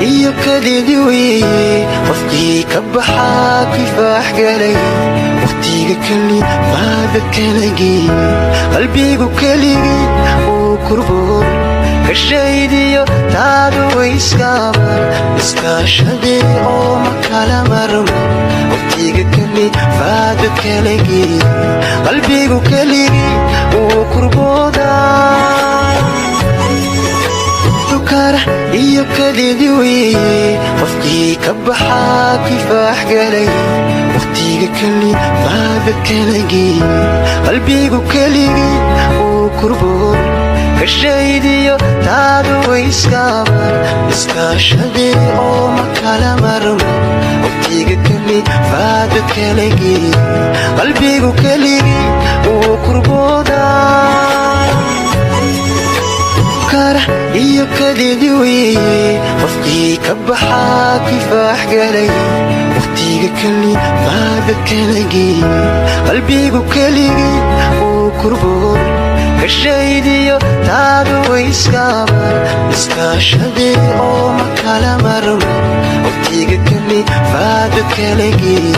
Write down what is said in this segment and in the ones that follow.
iyo kadeedi weeye qofkii ka baxaa kifaax galay waqtiga kali maada kala geeyey qalbigu keligii uu kurboon ka shaydiyo taadu way iskaashadee oo ma kala marmo waqtiga kali maada kala geeyey qalbigu keligii uu kurboodaa iyo kadeedi weeye qofkii ka baxaa kifaax galay waqtiga kali maada kala geeyey qalbigu keligii uu kurboon ka shaydiyo taadu way iskaashadee oo ma kala marmo waqtiga kali maada kala geeyey qalbigu keligii uu kurboodaa iyo kadeedi weeye qofkii ka baxaa kifaax galay waqtiga kali maada kala geeyey qalbigu keligii uu kurboon ka shaydiyo taadu way iskaashadee oo ma kala marmo waqtiga kali maada kala geeyey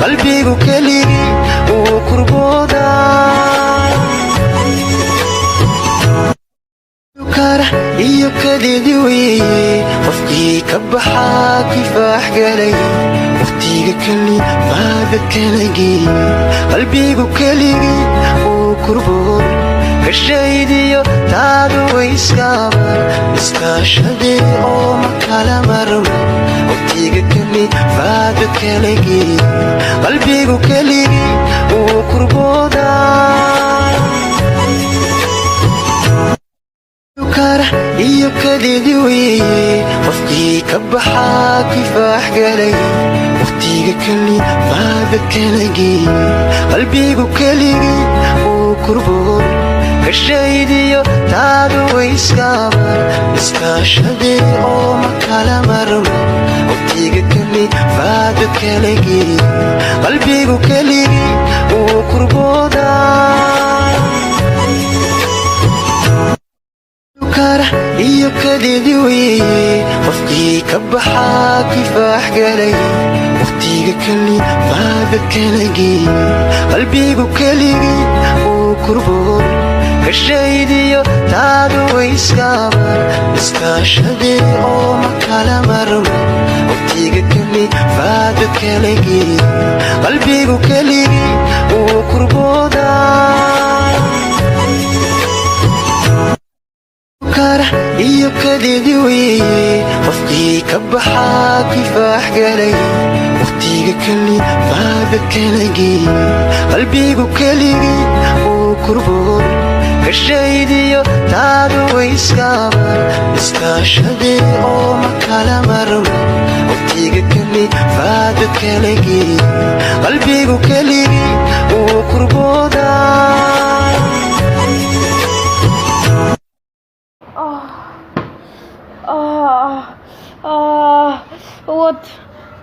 qalbigu keligii uu kurboodaa iyo kadeedi weeye qofkii ka baxaa kifaax galay waqtiga kali maada kala geeyey qalbigu keligii uu kurboon ka shaydiyo taadu way iskaashadee oo ma kala marmo waqtiga kali maada kala geeyey qalbigu keligii uu kurboodaa iyo kadeedi weeye qofkii ka baxaa kifaax galay waqtiga kali maada kala geeyey qalbigu keligii uu kurboon ka shaydiyo taadu way iskaashadee oo ma kala marmo waqtiga kali maada kala geeyey qalbigu keligii uu kurboodaa iyo kadeedi weeye qofkii ka baxaa kifaax galay waqtiga kali maada kala geeyey qalbigu keligii uu kurboon ka shaydiyo taadu way iskaashadee oo ma kala marmo waqtiga kali maada kala geeyey qalbigu keligii uu kurboodaa iyo kadeedi weeye qofkii ka baxaa kifaax galay waqtiga kali maada kala geeyey qalbigu keligii uu kurboon ka shaydiyo taadu way iskaashadee oo ma kala marmo waqtiga kali maada kala geeyey qalbigu keligii uu kurboodaa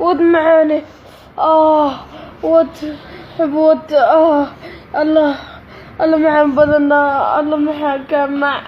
ود معاني ود حبوت الله معان بدنا الله محاكم مع